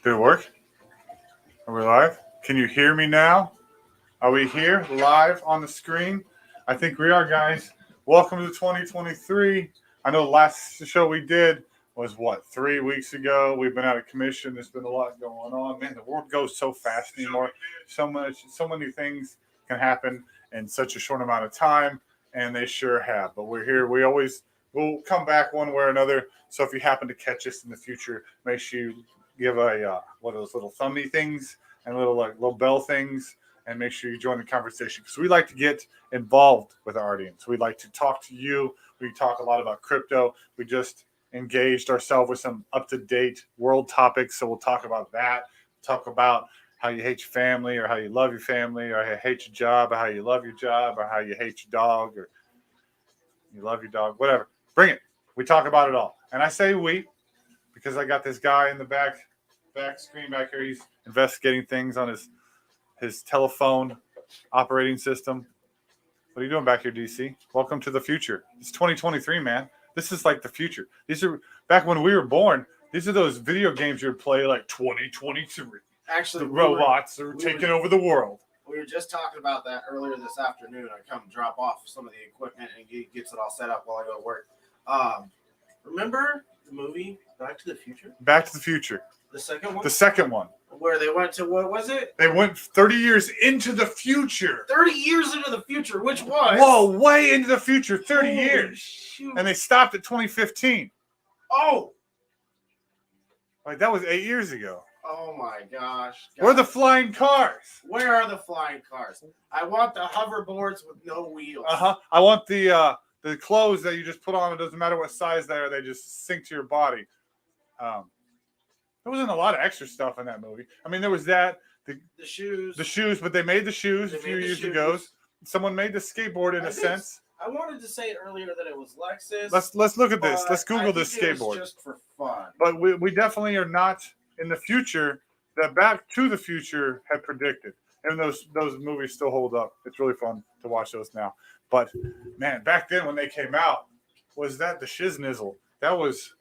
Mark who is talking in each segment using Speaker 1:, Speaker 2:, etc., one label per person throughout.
Speaker 1: Did it work? Are we live? Can you hear me now? Are we here live on the screen? I think we are, guys. Welcome to 2023. I know the last show we did was 3 weeks ago. We've been out of commission. There's been a lot going on. Man, the world goes so fast anymore. So many things can happen in such a short amount of time, and they sure have. But we're here. We'll come back one way or another. So if you happen to catch us in the future, make sure you give a one of those little thumbie things and little bell things, and make sure you join the conversation because we like to get involved with our audience. We like to talk to you. We talk a lot about crypto. We just engaged ourselves with some up-to-date world topics, so we'll talk about that. Talk about how you hate your family, or how you love your family, or how you hate your job, or how you love your job, or how you hate your dog, or you love your dog, whatever. Bring it. We talk about it all. And I say we because I got this guy in the back screen back here. He's investigating things on his telephone operating system. What are you doing back here, DC? Welcome to the future. It's 2023, man. This is like the future. These are back when we were born. These are those video games you would play like 2023.
Speaker 2: Actually,
Speaker 1: the robots are taking over the world.
Speaker 2: We were just talking about that earlier this afternoon. I come drop off some of the equipment and gets it all set up while I go to work. Remember the movie Back to the Future?
Speaker 1: Back to the Future.
Speaker 2: The second one?
Speaker 1: The second one.
Speaker 2: Where they went to, what was it?
Speaker 1: They went 30 years into the future.
Speaker 2: 30 years into the future, which was?
Speaker 1: Whoa, way into the future, 30
Speaker 2: Holy
Speaker 1: years.
Speaker 2: Shoot.
Speaker 1: And they stopped at 2015.
Speaker 2: Oh!
Speaker 1: Like, that was 8 years ago.
Speaker 2: Oh my gosh.
Speaker 1: Where are the flying cars?
Speaker 2: Where are the flying cars? I want the hoverboards with no wheels.
Speaker 1: I want the clothes that you just put on. It doesn't matter what size they are. They just sink to your body. There wasn't a lot of extra stuff in that movie. I mean, there was that. The shoes, but they made the shoes a few years ago. Someone made the skateboard in a sense.
Speaker 2: I wanted to say earlier that it was Lexus.
Speaker 1: Let's look at this. Let's Google this skateboard.
Speaker 2: It was just for fun.
Speaker 1: But we definitely are not in the future that Back to the Future had predicted. And those movies still hold up. It's really fun to watch those now. But, man, back then when they came out, was that the shiznizzle? That was,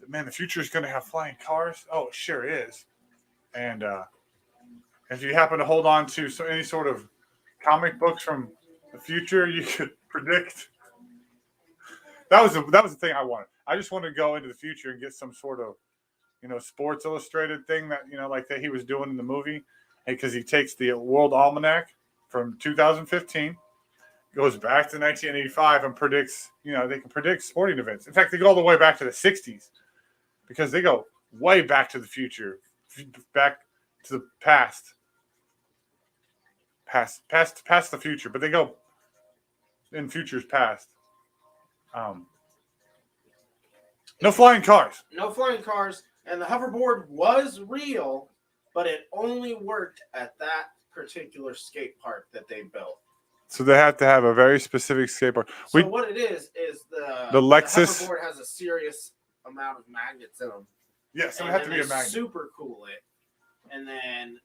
Speaker 1: man, the future is going to have flying cars? Oh, it sure is. And if you happen to hold on to any sort of comic books from the future, you could predict. That was the thing I wanted. I just wanted to go into the future and get some sort of, Sports Illustrated thing that, like that he was doing in the movie. Because he takes the World Almanac from 2015, goes back to 1985 and predicts, they can predict sporting events. In fact, they go all the way back to the 60s because they go way back to the future, back to the past the future, but they go in futures past. No flying cars.
Speaker 2: No flying cars. And the hoverboard was real, but it only worked at that particular skate park that they built.
Speaker 1: So they have to have a very specific skateboard.
Speaker 2: So what it is
Speaker 1: the Lexus.
Speaker 2: The hoverboard has a serious amount of magnets in them.
Speaker 1: Yes, so it has to be a magnet.
Speaker 2: Super cool it. And then,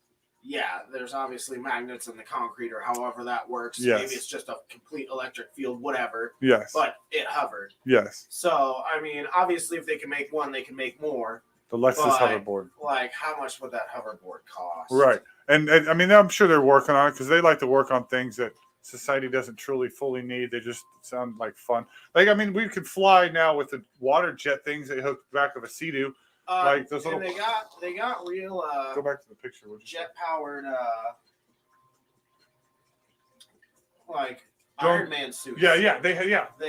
Speaker 2: there's obviously magnets in the concrete or however that works.
Speaker 1: Yes.
Speaker 2: Maybe it's just a complete electric field, whatever.
Speaker 1: Yes.
Speaker 2: But it hovered.
Speaker 1: Yes.
Speaker 2: So, I mean, obviously if they can make one, they can make more.
Speaker 1: The Lexus hoverboard.
Speaker 2: Like, how much would that hoverboard cost?
Speaker 1: Right. And I mean, I'm sure they're working on it because they like to work on things that society doesn't truly fully need. They just sound like fun. Like, I mean, we could fly now with the water jet things they hook back of a Sea-Doo. Like those little.
Speaker 2: They got real.
Speaker 1: Go back to the picture.
Speaker 2: Jet powered. Like Iron Man suits.
Speaker 1: Yeah. They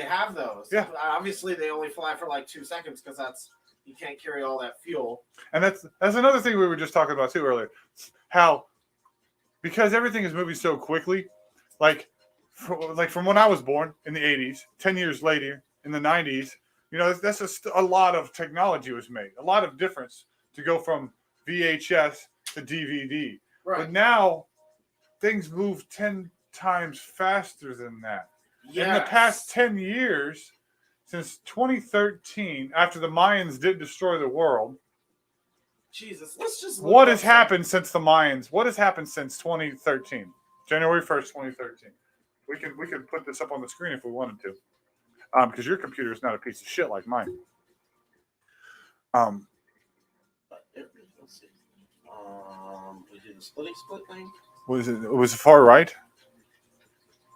Speaker 2: have those.
Speaker 1: Yeah.
Speaker 2: Obviously, they only fly for like 2 seconds because you can't carry all that fuel.
Speaker 1: And that's another thing we were just talking about too earlier. How because everything is moving so quickly, like from when I was born in the 80s, 10 years later in the 90s, that's just a lot of technology was made, a lot of difference to go from VHS to DVD.
Speaker 2: Right.
Speaker 1: But now things move 10 times faster than that. Yes. In the past 10 years, since 2013, after the Mayans did destroy the world,
Speaker 2: Jesus, let's just look
Speaker 1: what has happened since the Mayans? What has happened since 2013? January 1st, 2013. We can put this up on the screen if we wanted to. Because your computer is not a piece of shit like mine.
Speaker 2: We did the split thing.
Speaker 1: Was it? Was it far right?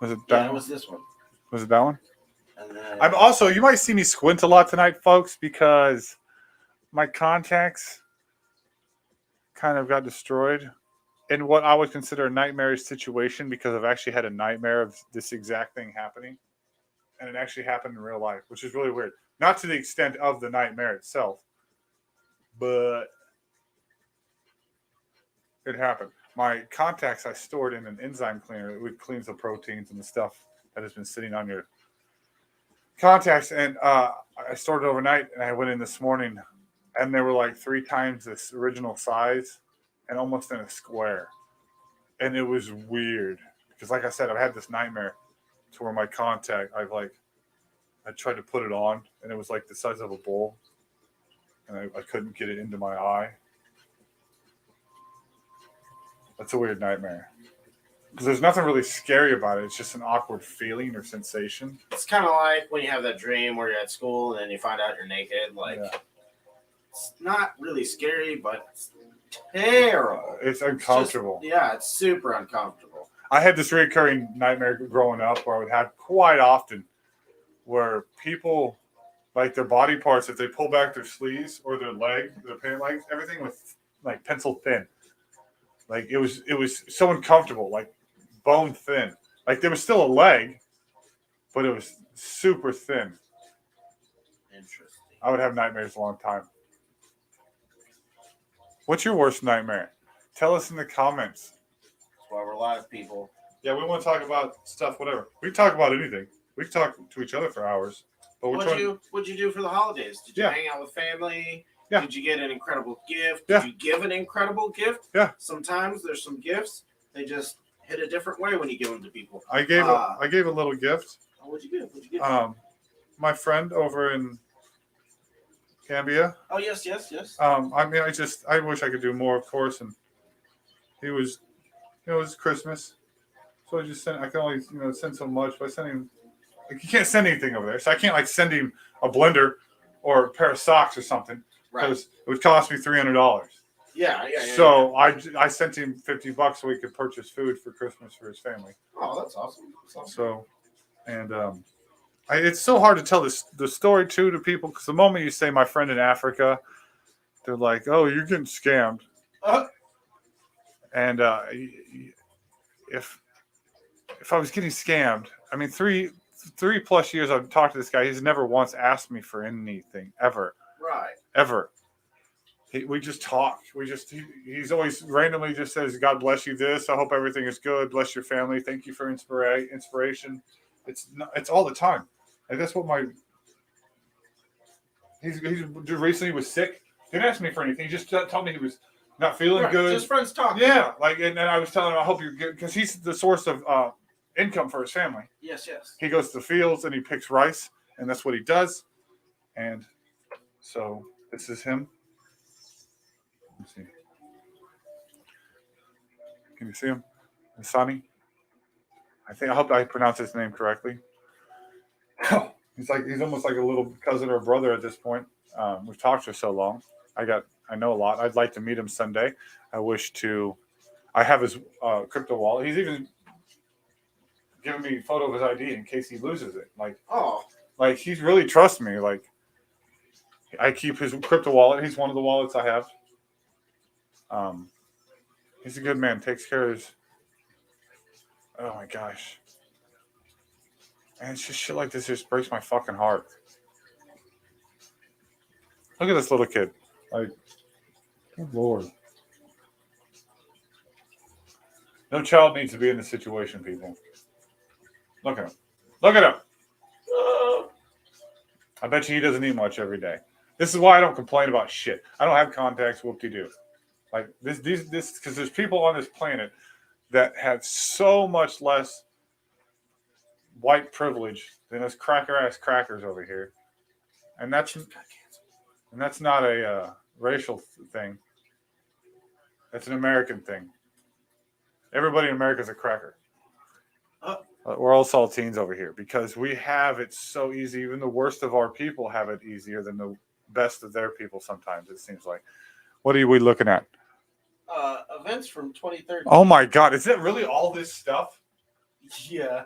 Speaker 1: Was it that?
Speaker 2: Yeah, it
Speaker 1: one?
Speaker 2: was this one.
Speaker 1: Was it that one?
Speaker 2: And then
Speaker 1: I'm also. You might see me squint a lot tonight, folks, because my contacts kind of got destroyed in what I would consider a nightmarish situation because I've actually had a nightmare of this exact thing happening, and it actually happened in real life, which is really weird. Not to the extent of the nightmare itself, but it happened. My contacts I stored in an enzyme cleaner. It cleans the proteins and the stuff that has been sitting on your contacts. And I stored it overnight, and I went in this morning, and they were like 3 times this original size and almost in a square. And it was weird because, like I said, I've had this nightmare to where my contact, I tried to put it on, and it was like the size of a bowl, and I couldn't get it into my eye. That's a weird nightmare. Because there's nothing really scary about it. It's just an awkward feeling or sensation.
Speaker 2: it's kind of like when you have that dream where you're at school and then you find out you're naked. Like,
Speaker 1: Yeah.
Speaker 2: it's not really scary, but it's terrible.
Speaker 1: It's uncomfortable.
Speaker 2: It's super uncomfortable.
Speaker 1: I had this recurring nightmare growing up where I would have quite often where people, like their body parts, if they pull back their sleeves or their pant legs, everything was like pencil thin. Like it was so uncomfortable, like bone thin. Like there was still a leg, but it was super thin.
Speaker 2: Interesting.
Speaker 1: I would have nightmares a long time. What's your worst nightmare? Tell us in the comments.
Speaker 2: That's why we're live, people.
Speaker 1: Yeah, we want to talk about stuff, whatever. We can talk about anything. We can talk to each other for hours. But
Speaker 2: What'd you do for the holidays? Did you
Speaker 1: Yeah.
Speaker 2: hang out with family?
Speaker 1: Yeah.
Speaker 2: Did you get an incredible gift?
Speaker 1: Yeah.
Speaker 2: Did you give an incredible gift?
Speaker 1: Yeah.
Speaker 2: Sometimes there's some gifts, they just hit a different way when you give them to people.
Speaker 1: I gave a little gift.
Speaker 2: What'd you give?
Speaker 1: My friend over in Gambia.
Speaker 2: Oh, yes.
Speaker 1: I mean, I wish I could do more, of course. And he was, it was Christmas, so I can only send so much. By sending, like, you can't send anything over there, so I can't like send him a blender or a pair of socks or something because it would cost me $300.
Speaker 2: Yeah.
Speaker 1: So I sent him $50 so he could purchase food for Christmas for his family.
Speaker 2: Oh, that's awesome.
Speaker 1: So, and it's so hard to tell the story to people because the moment you say my friend in Africa, they're like, "Oh, you're getting scammed." And if I was getting scammed, I mean, 3+ years I've talked to this guy. He's never once asked me for anything ever.
Speaker 2: Right.
Speaker 1: Ever. We just talk. He's always randomly just says, "God bless you this. I hope everything is good. Bless your family. Thank you for inspiration." It's all the time. And that's what he's recently was sick. Didn't ask me for anything. He just told me he was not feeling good.
Speaker 2: Just friends talking.
Speaker 1: Yeah, and I was telling him, I hope you're good, because he's the source of income for his family.
Speaker 2: Yes.
Speaker 1: He goes to the fields and he picks rice, and that's what he does. And so this is him. Let's see. Can you see him? Sonny? I hope I pronounced his name correctly. He's almost like a little cousin or brother at this point. We've talked for so long. I know a lot. I'd like to meet him someday. I have his crypto wallet. He's even given me a photo of his ID in case he loses it. Like he really trusts me. Like I keep his crypto wallet. He's one of the wallets I have. He's a good man. Takes care of his. Oh my gosh. And it's just shit like this just breaks my fucking heart. Look at this little kid. Like, good Lord. No child needs to be in this situation, people. Look at him. Look at him. I bet you he doesn't eat much every day. This is why I don't complain about shit. I don't have contacts, whoop-de-doo. Like, this, because there's people on this planet that have so much less white privilege than us cracker-ass crackers over here. And that's not a racial thing. That's an American thing. Everybody in America is a cracker. We're all saltines over here because we have it so easy. Even the worst of our people have it easier than the best of their people sometimes, it seems like. What are we looking at?
Speaker 2: events from 2013.
Speaker 1: Oh my God, is that really all this stuff?
Speaker 2: Yeah.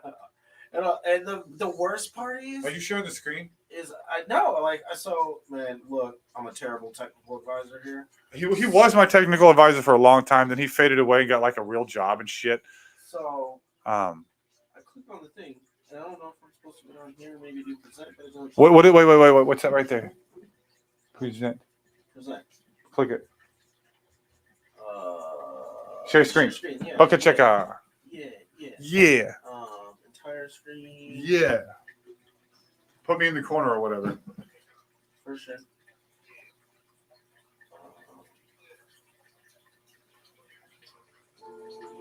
Speaker 2: And the worst part
Speaker 1: Are you sharing the screen?
Speaker 2: is I know, like, so, man, look, I'm a terrible technical advisor here.
Speaker 1: He was my technical advisor for a long time. Then he faded away and got like a real job and shit.
Speaker 2: So I click on the thing, and I don't know if I'm supposed to go on here, maybe do present.
Speaker 1: Wait, what's that right there? Present. Click it. Share screen.
Speaker 2: Yeah,
Speaker 1: Okay, check out.
Speaker 2: Yeah. Entire screen.
Speaker 1: Yeah. Put me in the corner or whatever.
Speaker 2: For sure.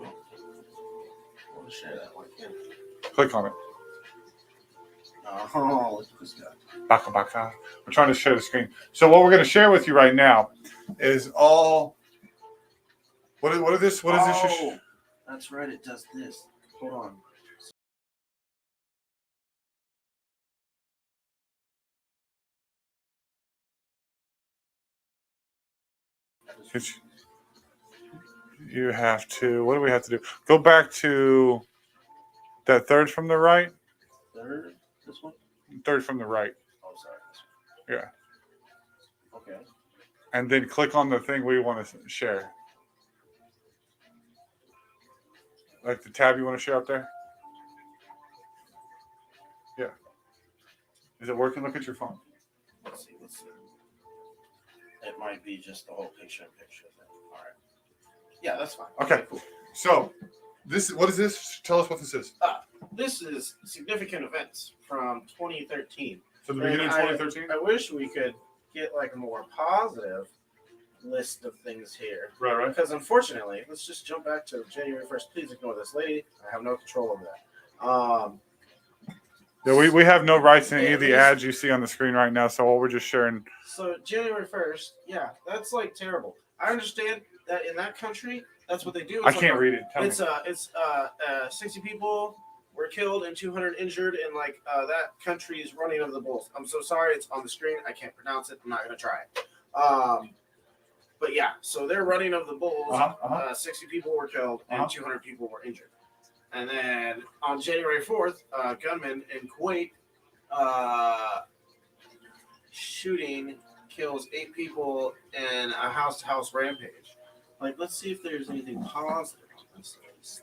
Speaker 2: I want to share that one.
Speaker 1: Click on it.
Speaker 2: Oh, look at this guy.
Speaker 1: Baka. We're trying to share the screen. So what we're going to share with you right now is all. What is this? What is this?
Speaker 2: Oh, that's right. It does this. Hold on.
Speaker 1: You have to. What do we have to do? Go back to that third from the right.
Speaker 2: Third? This one?
Speaker 1: Third from the right.
Speaker 2: Oh, sorry. This one.
Speaker 1: Yeah.
Speaker 2: Okay.
Speaker 1: And then click on the thing we want to share. Like the tab you want to share up there? Yeah. Is it working? Look at your phone.
Speaker 2: Let's see. It might be just the whole picture. All right. Yeah, that's fine.
Speaker 1: Okay, cool. So, what is this? Tell us what this is.
Speaker 2: This is significant events from 2013.
Speaker 1: So the beginning of 2013?
Speaker 2: I wish we could get like a more positive list of things here.
Speaker 1: Right.
Speaker 2: Because unfortunately, let's just jump back to January 1st. Please ignore this lady. I have no control over that.
Speaker 1: Yeah, we have no rights in any of the ads you see on the screen right now, so we're just sharing.
Speaker 2: So January 1st, yeah, that's like terrible. I understand that in that country, that's what they do.
Speaker 1: I can't read it.
Speaker 2: It's 60 people were killed and 200 injured in like that country's running of the bulls. I'm so sorry, it's on the screen. I can't pronounce it. I'm not gonna try it. But yeah, so they're running of the bulls. 60 people were killed and 200 people were injured. And then on January 4th, gunman in Kuwait shooting kills 8 people in a house-to-house rampage. Like, let's see if there's anything positive on this list.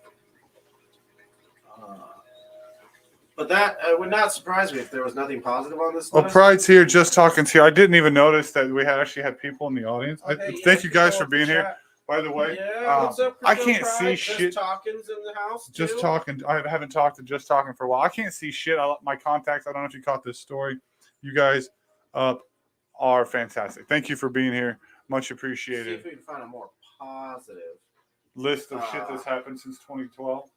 Speaker 2: But that would not surprise me if there was nothing positive on this list.
Speaker 1: Well, Pride's here, Just Talking's here. I didn't even notice that we actually had people in the audience. Thank you guys for being here. By the way,
Speaker 2: what's up,
Speaker 1: I can't
Speaker 2: Pride?
Speaker 1: see
Speaker 2: Just
Speaker 1: shit.
Speaker 2: Talking's in the house too?
Speaker 1: Just Talking. I haven't talked to Just Talking for a while. I can't see shit. My contacts. I don't know if you caught this story. You guys are fantastic. Thank you for being here. Much appreciated.
Speaker 2: See if we can find a more positive
Speaker 1: list of shit that's happened since 2012.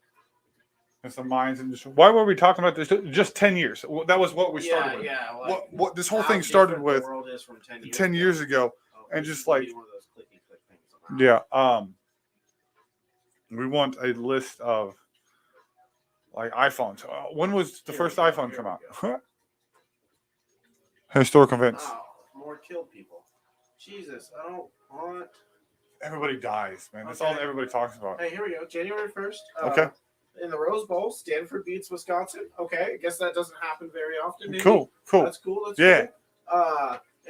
Speaker 1: And some minds and just why were we talking about this? Just 10 years. That was what we started with.
Speaker 2: Yeah. Like,
Speaker 1: what this whole thing started with
Speaker 2: the world is from
Speaker 1: 10 years ago.
Speaker 2: Oh,
Speaker 1: and just like,
Speaker 2: one of those clicky click things.
Speaker 1: Yeah. We want a list of like iPhones. When was the first iPhone come out? Historical events.
Speaker 2: Oh, more killed people. Jesus, I don't want.
Speaker 1: Everybody dies, man. That's all everybody talks about.
Speaker 2: Hey, here we go. January 1st.
Speaker 1: Okay.
Speaker 2: In the Rose Bowl, Stanford beats Wisconsin. Okay, I guess that doesn't happen very often. Maybe.
Speaker 1: Cool.
Speaker 2: That's cool. Cool.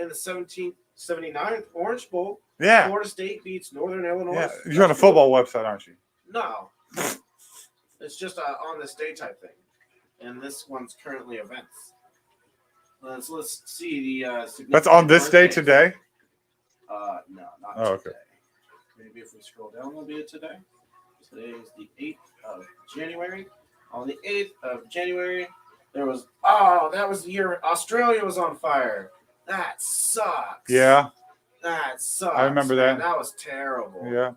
Speaker 2: In the 1779th Orange Bowl, Florida State beats Northern Illinois.
Speaker 1: Yeah, you're on a football website, aren't you?
Speaker 2: No. It's just on this day type thing. And this one's currently events. Let's see the.
Speaker 1: That's on this day today?
Speaker 2: No, not
Speaker 1: today.
Speaker 2: Okay. Maybe if we scroll down a little bit today. Today is the 8th of January. On the 8th of January, there was, that was the year Australia was on fire. That sucks.
Speaker 1: Yeah.
Speaker 2: That sucks.
Speaker 1: I remember that.
Speaker 2: That was terrible.
Speaker 1: Yeah.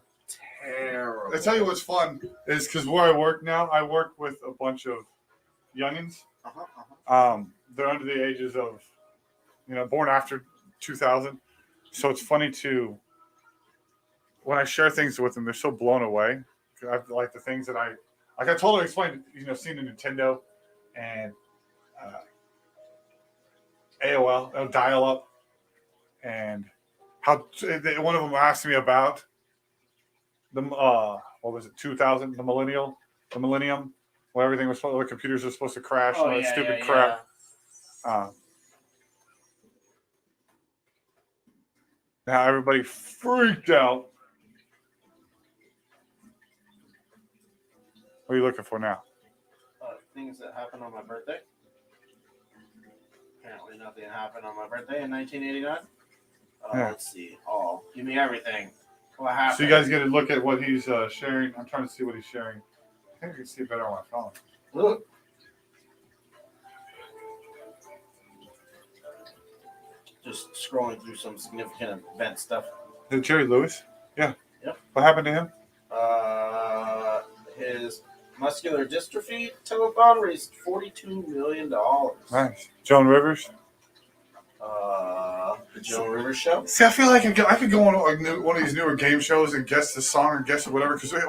Speaker 2: Terrible.
Speaker 1: I tell you what's fun is because where I work now, I work with a bunch of youngins. They're under the ages of, born after 2000. So it's funny when I share things with them, they're so blown away. I've like the things that I told her, explained, seeing a Nintendo and AOL, dial up, and how one of them asked me about the what was it, 2000, the millennium, where everything was the computers were supposed to crash and all that stupid crap. Now everybody freaked out. What are you looking for now?
Speaker 2: Things that happened on my birthday. Apparently nothing happened on my birthday in 1989.
Speaker 1: Yeah.
Speaker 2: Let's see. Oh, give me everything. What happened?
Speaker 1: So you guys get to look at what he's sharing. I'm trying to see what he's sharing. I think I can see it better on my phone.
Speaker 2: Look. Just scrolling through some significant event stuff.
Speaker 1: Jerry Lewis? Yeah.
Speaker 2: Yep.
Speaker 1: What happened to him?
Speaker 2: His muscular dystrophy telethon raised $42 million.
Speaker 1: Nice. Joan Rivers?
Speaker 2: The Joan Rivers show.
Speaker 1: See, I feel like I could go on like one of these newer game shows and guess the song or guess or whatever, because they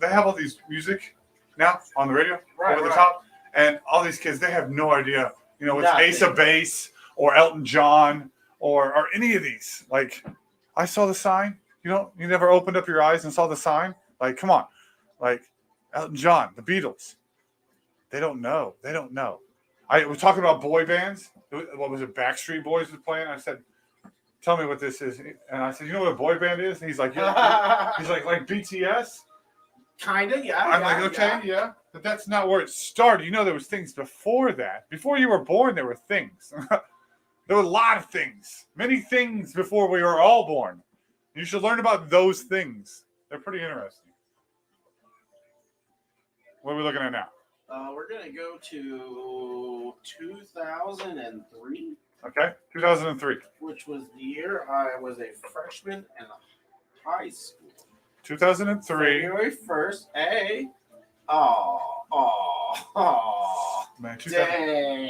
Speaker 1: have all these music now on the radio over the top, and all these kids, they have no idea. You know, it's Ace of Base or Elton John or any of these. Like, I saw the sign. You never opened up your eyes and saw the sign. Like, come on. Like, Elton John, the Beatles. They don't know. I was talking about boy bands. What was it? Backstreet Boys was playing. I said, "Tell me what this is." And I said, "You know what a boy band is?" And he's like, "Yeah." He's like BTS.
Speaker 2: Kinda, yeah.
Speaker 1: I'm like, okay, yeah. But that's not where it started. You know, there was things before that. Before you were born, there were things. There were a lot of things. Many things before we were all born. You should learn about those things. They're pretty interesting. What are we looking at now?
Speaker 2: We're going to go to 2003.
Speaker 1: Okay, 2003.
Speaker 2: Which was the year I was a freshman in high school.
Speaker 1: 2003.
Speaker 2: February 1st. Hey.
Speaker 1: Man,
Speaker 2: dang.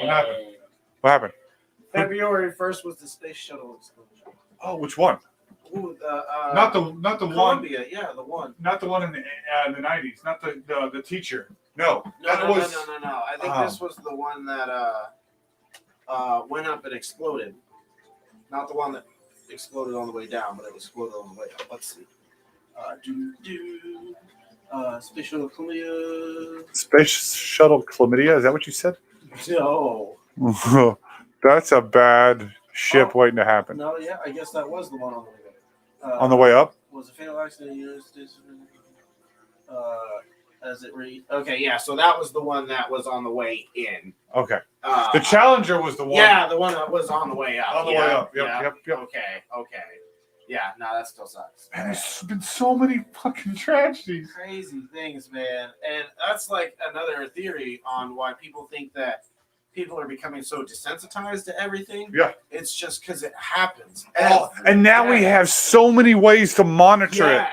Speaker 1: What happened?
Speaker 2: February 1st was the space shuttle explosion.
Speaker 1: Oh, which one?
Speaker 2: Ooh,
Speaker 1: not the
Speaker 2: Columbia,
Speaker 1: one.
Speaker 2: Yeah, the one.
Speaker 1: Not the one in the 90s. Not the teacher. No.
Speaker 2: No. I think this was the one that went up and exploded. Not the one that exploded on the way down, but it exploded on the way up. Let's see. Space Shuttle Columbia.
Speaker 1: Space Shuttle Chlamydia? Is that what you said?
Speaker 2: No.
Speaker 1: That's a bad ship waiting to happen.
Speaker 2: No, yeah, I guess that was the one on the way up.
Speaker 1: On the way up?
Speaker 2: Was a fatal accident in the United States. As it read. Okay, yeah, so that was the one that was on the way in.
Speaker 1: Okay. The Challenger was the one.
Speaker 2: Yeah, the one that was on the way up.
Speaker 1: On the way up. Yep.
Speaker 2: Okay. Yeah, no, that still sucks.
Speaker 1: Man, there's been so many fucking tragedies.
Speaker 2: Crazy things, man. And that's like another theory on why people think that people are becoming so desensitized to everything.
Speaker 1: Yeah.
Speaker 2: It's just because it happens.
Speaker 1: And now we have so many ways to monitor it.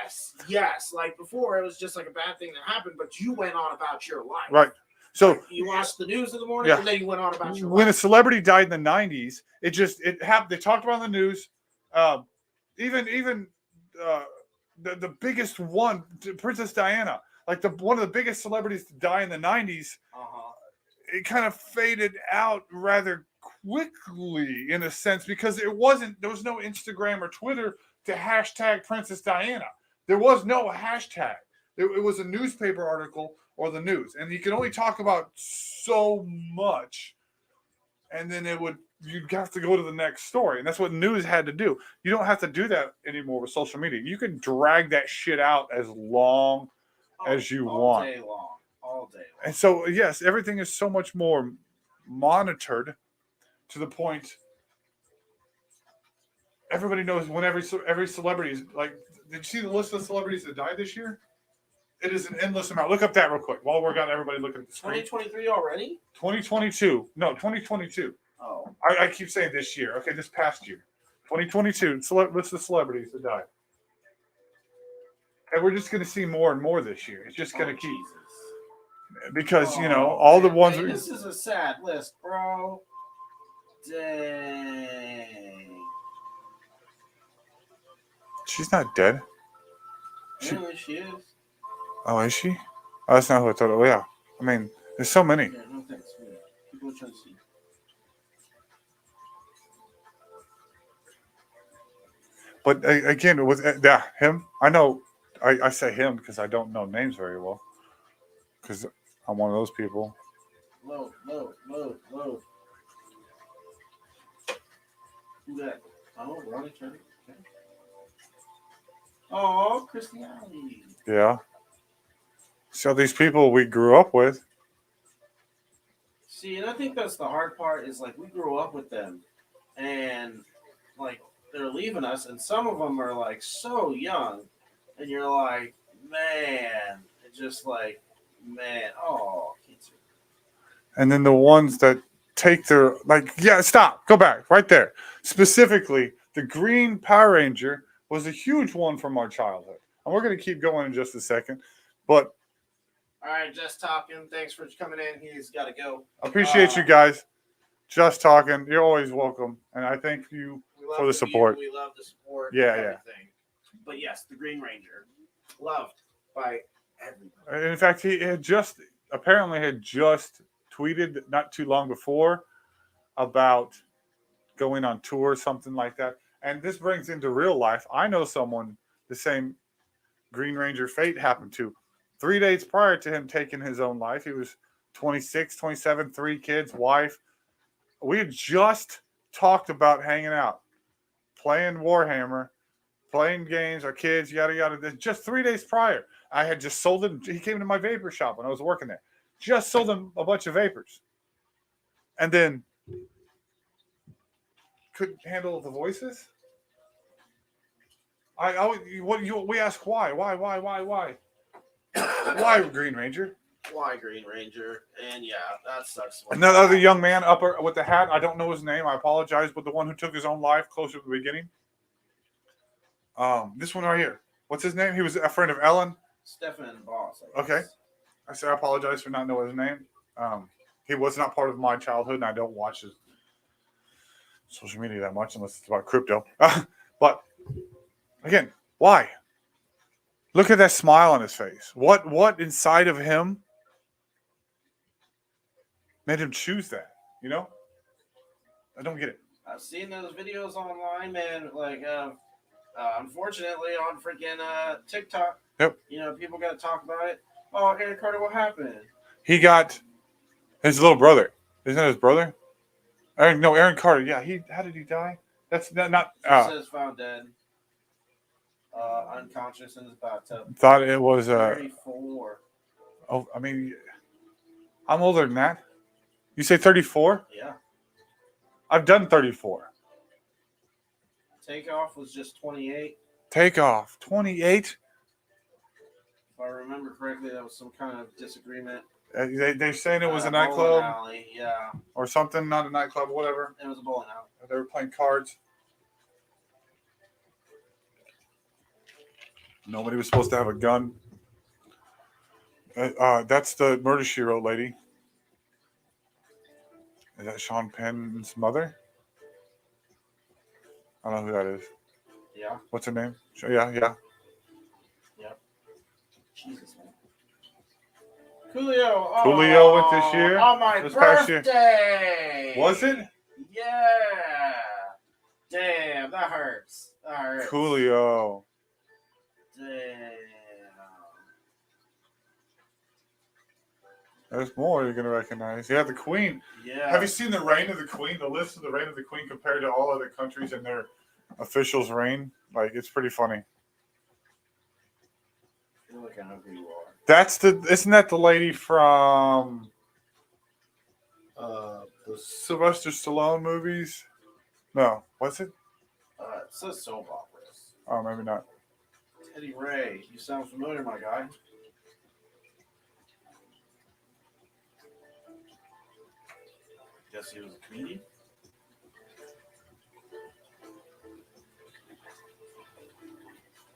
Speaker 2: Yes. Like before, it was just like a bad thing that happened, but you went on about your life.
Speaker 1: Right. So
Speaker 2: like you watched the news in the morning, and then you went on about your life.
Speaker 1: When a celebrity died in the 90s, it happened. They talked about it in the news. Even the biggest one, Princess Diana, like one of the biggest celebrities to die in the 90s. It kind of faded out rather quickly in a sense because there was no Instagram or Twitter to hashtag Princess Diana. There was no hashtag. It was a newspaper article or the news, and you could only talk about so much, and then you'd have to go to the next story, and that's what news had to do. You don't have to do that anymore with social media. You can drag that shit out as long as you want.
Speaker 2: All day long.
Speaker 1: And so, yes, everything is so much more monitored to the point everybody knows when every celebrity is like. Did you see the list of celebrities that died this year? It is an endless amount. Look up that real quick while we're got everybody looking at the screen.
Speaker 2: 2023 already?
Speaker 1: 2022. No, 2022.
Speaker 2: Oh.
Speaker 1: I keep saying this year. Okay, this past year. 2022. List of celebrities that died. And we're just going to see more and more this year. It's just going to keep. Jesus. Because, all the ones.
Speaker 2: This is a sad list, bro. Dang.
Speaker 1: She's not dead.
Speaker 2: She is.
Speaker 1: Oh, is she? Oh, that's not who I thought. Oh, yeah. I mean, there's so many.
Speaker 2: Yeah, no thanks. People are trying to see.
Speaker 1: But again, with him, I know I say him because I don't know names very well. Because I'm one of those people.
Speaker 2: Load. Who's that? Oh, Ronnie Turner. Okay. Oh, Christianity.
Speaker 1: Yeah. So these people we grew up with.
Speaker 2: See, and I think that's the hard part is like we grew up with them, and like they're leaving us, and some of them are like so young, and you're like, man, it's just like, man, oh, kids.
Speaker 1: And then the ones that take their, like, yeah, stop, go back, right there. Specifically, the Green Power Ranger was a huge one from our childhood. And we're going to keep going in just a second. But
Speaker 2: All right, just talking. Thanks for coming in. He's got to go.
Speaker 1: appreciate you guys. Just talking. You're always welcome. And I thank you for the support.
Speaker 2: We love the support.
Speaker 1: Yeah,
Speaker 2: everything. But yes, the Green Ranger, loved by everybody.
Speaker 1: In fact, he had just tweeted not too long before about going on tour, something like that. And this brings into real life. I know someone the same Green Ranger fate happened to. 3 days prior to him taking his own life, he was 26, 27, 3 kids, wife. We had just talked about hanging out, playing Warhammer, playing games, our kids, yada, yada. Just 3 days prior, I had just sold him. He came to my vapor shop when I was working there. Just sold him a bunch of vapors. And then couldn't handle the voices. We ask why? Why, Green Ranger?
Speaker 2: Why Green Ranger? And yeah, that sucks.
Speaker 1: And that other young man up with the hat, I don't know his name. I apologize, but the one who took his own life closer to the beginning. This one right here. What's his name? He was a friend of Ellen.
Speaker 2: Stefan Boss.
Speaker 1: Okay. I said I apologize for not knowing his name. He was not part of my childhood, and I don't watch his social media that much unless it's about crypto. But again, why? Look at that smile on his face. What inside of him made him choose that? You know? I don't get it.
Speaker 2: I've seen those videos online, man. Like, unfortunately, on freaking TikTok.
Speaker 1: Yep.
Speaker 2: You know, people got to talk about it. Oh, Aaron Carter, what happened?
Speaker 1: He got his little brother. Isn't that his brother? Aaron Carter. Yeah. How did he die? That's not.
Speaker 2: It says found dead. Unconscious in his bathtub.
Speaker 1: Thought it was
Speaker 2: 34.
Speaker 1: Oh, I mean, I'm older than that. You say 34?
Speaker 2: Yeah.
Speaker 1: I've done 34.
Speaker 2: Takeoff was just 28.
Speaker 1: Takeoff 28.
Speaker 2: If I remember correctly, that was some kind of disagreement.
Speaker 1: They're saying it was a nightclub.
Speaker 2: Alley. Yeah.
Speaker 1: Or something, not a nightclub, whatever.
Speaker 2: It was a bowling alley.
Speaker 1: They were playing cards. Nobody was supposed to have a gun. That's the Murder, She Wrote lady. Is that Sean Penn's mother? I don't know who that is.
Speaker 2: Yeah.
Speaker 1: What's her name? Yeah.
Speaker 2: Yep. Jesus, man. Coolio. Oh,
Speaker 1: Coolio went this year.
Speaker 2: On my
Speaker 1: this past
Speaker 2: birthday.
Speaker 1: Year. Was it?
Speaker 2: Yeah. Damn, that hurts.
Speaker 1: Coolio.
Speaker 2: Damn.
Speaker 1: There's more you're gonna recognize. Yeah, the Queen.
Speaker 2: Yeah.
Speaker 1: Have you seen the reign of the Queen? The list of the reign of the Queen compared to all other countries and their officials' reign? Like, it's pretty funny.
Speaker 2: I feel like I know who you are.
Speaker 1: Isn't that the lady from the Sylvester Stallone movies? No, was it?
Speaker 2: It says soap operas.
Speaker 1: Oh, maybe not.
Speaker 2: Teddy Ray. You sound familiar, my guy. Guess he was a comedian.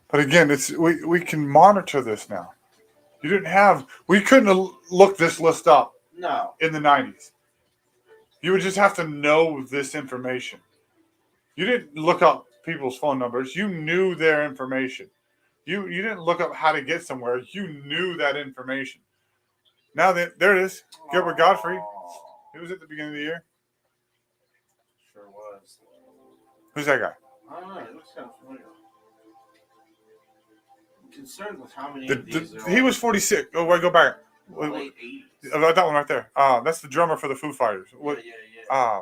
Speaker 1: But again, we can monitor this now. We couldn't have looked this list up in the 90s. You would just have to know this information. You didn't look up people's phone numbers. You knew their information. You didn't look up how to get somewhere. You knew that information. Now there it is. Gilbert Godfrey. He was at the beginning of the year.
Speaker 2: Sure was.
Speaker 1: Who's that guy?
Speaker 2: I don't know. It looks kind of familiar. concerned with how many of these
Speaker 1: He was 46. Oh, wait, go back.
Speaker 2: late 80s.
Speaker 1: That one right there. That's the drummer for the Foo Fighters.
Speaker 2: Yeah.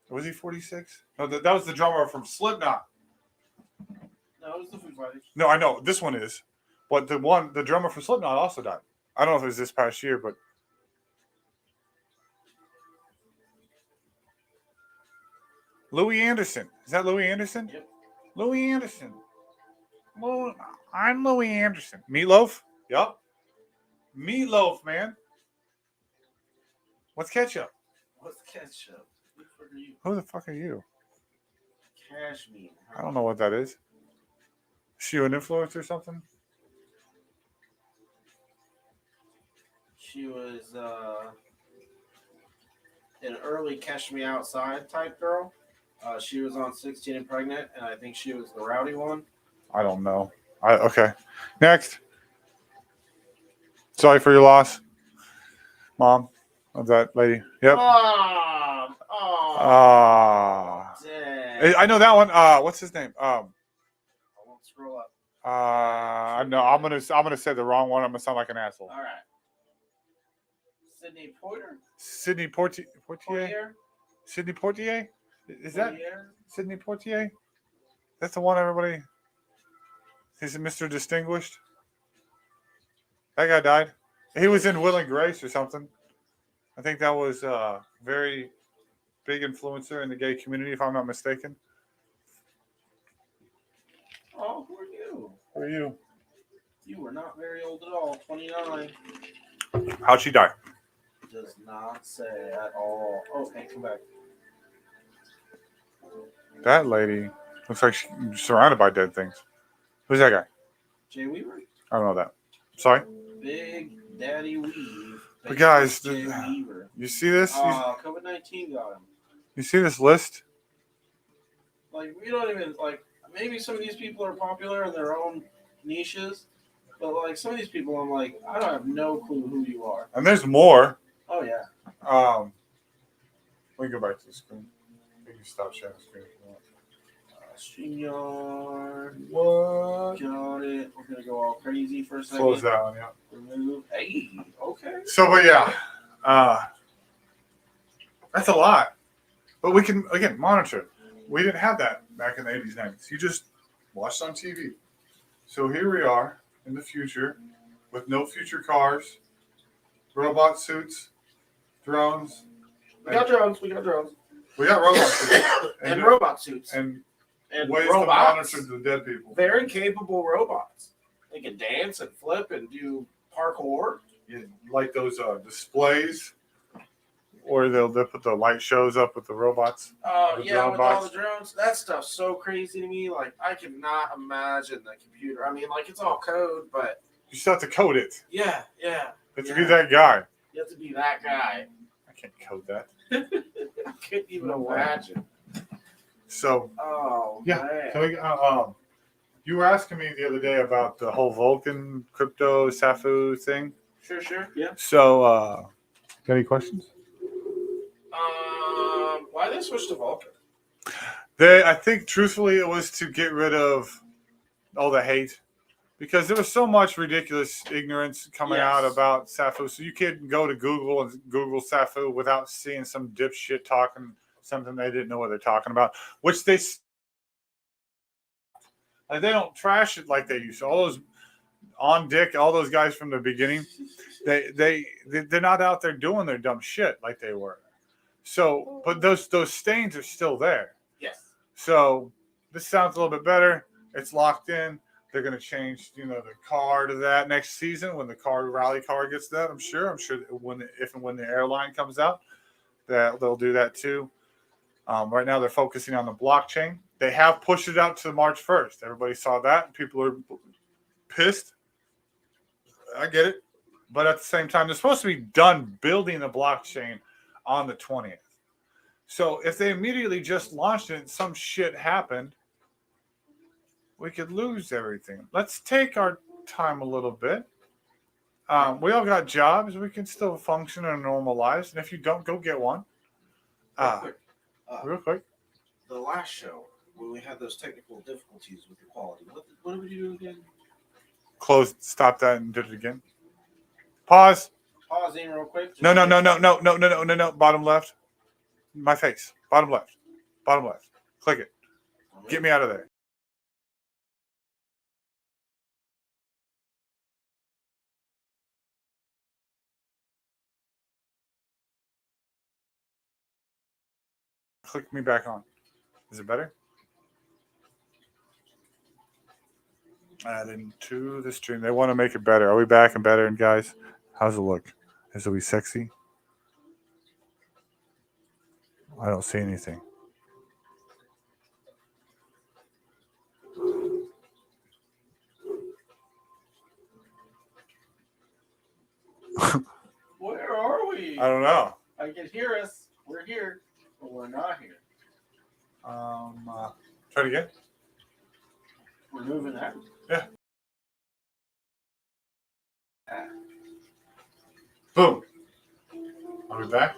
Speaker 1: Was he 46? No, that was the drummer from Slipknot.
Speaker 2: No, it was the Foo Fighters.
Speaker 1: No, I know this one is, but the drummer for Slipknot also died. I don't know if it was this past year, but Louis Anderson. Is that Louis Anderson?
Speaker 2: Yep.
Speaker 1: Louis Anderson. I'm Louis Anderson. Meatloaf? Yup. Meatloaf, man. What's ketchup?
Speaker 2: What's ketchup?
Speaker 1: Who the fuck are you?
Speaker 2: Cashmere.
Speaker 1: I don't know what that is. Is she an influencer or something?
Speaker 2: She was an early Cash Me Outside type girl. She was on 16 and Pregnant, and I think she was the rowdy one.
Speaker 1: I don't know. Okay. Next. Sorry for your loss, Mom. Of that lady. Yep.
Speaker 2: Dang.
Speaker 1: I know that one. What's his name?
Speaker 2: I won't scroll up.
Speaker 1: No, I'm gonna say the wrong one. I'm gonna sound like an asshole.
Speaker 2: All right. Sydney Portier.
Speaker 1: Sidney Portier. Sidney Portier. Is that Sidney Portier? That's the one everybody. He's Mr. Distinguished. That guy died. He was in Will and Grace or something. I think that was a very big influencer in the gay community, if I'm not mistaken.
Speaker 2: Oh, who are you?
Speaker 1: Who are you?
Speaker 2: You were not very old at all. 29.
Speaker 1: How'd she die?
Speaker 2: Does not say at all. Okay, come back.
Speaker 1: That lady looks like she's surrounded by dead things. Who's that guy?
Speaker 2: Jay Weaver?
Speaker 1: I don't know that. Sorry?
Speaker 2: Big Daddy Weave.
Speaker 1: But guys,
Speaker 2: Jay Weaver.
Speaker 1: You see this?
Speaker 2: COVID-19 got him.
Speaker 1: You see this list?
Speaker 2: Like, we don't even, like, maybe some of these people are popular in their own niches, but, like, some of these people, I'm like, I don't have no clue who you are.
Speaker 1: And there's more.
Speaker 2: Oh, yeah.
Speaker 1: Let me go back to the screen. You can stop sharing the screen if you want.
Speaker 2: StreamYard.
Speaker 1: What?
Speaker 2: Got it. We're going to go all crazy for a second.
Speaker 1: Close that one, yeah.
Speaker 2: Remove. Hey, okay.
Speaker 1: So, but yeah. That's a lot. But we can, again, monitor. We didn't have that back in the 80s, 90s. You just watched on TV. So here we are in the future with no future cars, robot suits, drones.
Speaker 2: We got drones. We got drones.
Speaker 1: We got robot suits.
Speaker 2: And robot suits.
Speaker 1: And
Speaker 2: ways
Speaker 1: robots. To monitor the dead people.
Speaker 2: Very capable robots. They can dance and flip and do parkour.
Speaker 1: Yeah, like those displays. Or they'll put the light shows up with the robots.
Speaker 2: Oh, yeah, with all the drones. That stuff's so crazy to me. Like, I cannot imagine the computer. I mean, like, it's all code, but...
Speaker 1: You still have to code it.
Speaker 2: Yeah.
Speaker 1: You have to be that guy.
Speaker 2: You have to be that guy.
Speaker 1: I can't code that.
Speaker 2: I couldn't even imagine.
Speaker 1: So...
Speaker 2: Oh,
Speaker 1: yeah.
Speaker 2: man.
Speaker 1: Can we, you were asking me the other day about the whole Vulcan crypto Safu thing.
Speaker 2: Sure. Yeah.
Speaker 1: So, got any questions?
Speaker 2: Why they switch to Vulcan?
Speaker 1: I think, truthfully, it was to get rid of all the hate. Because there was so much ridiculous ignorance coming out about Safu. So you can't go to Google and Google Safu without seeing some dipshit talking something they didn't know what they're talking about. Which they don't trash it like they used to. All those on Dick, all those guys from the beginning, they're not out there doing their dumb shit like they were. So, but those stains are still there.
Speaker 2: Yes.
Speaker 1: So this sounds a little bit better. It's locked in. They're going to change, the car to that next season when the rally car gets that. I'm sure if and when the airline comes out, that they'll do that too. Right now they're focusing on the blockchain. They have pushed it out to March 1st. Everybody saw that. People are pissed. I get it. But at the same time, they're supposed to be done building the blockchain on the 20th. So if they immediately just launched it and some shit happened, we could lose everything. Let's take our time a little bit. We all got jobs. We can still function in our normal lives. And if you don't, go get one. Real quick.
Speaker 2: The last show, when we had those technical difficulties with the quality. What did we do again?
Speaker 1: Stop that and did it again. Pause.
Speaker 2: Pausing real quick.
Speaker 1: No. Bottom left. My face. Bottom left. Bottom left. Click it. Get me out of there. Click me back on. Is it better? Add into the stream. They want to make it better. Are we back and better? And guys, how's it look? Is it sexy? I don't see anything.
Speaker 2: Where are we?
Speaker 1: I don't know.
Speaker 2: I can hear us. We're here, but we're not here.
Speaker 1: Try it again.
Speaker 2: We're moving that.
Speaker 1: Yeah. Boom. Are we back?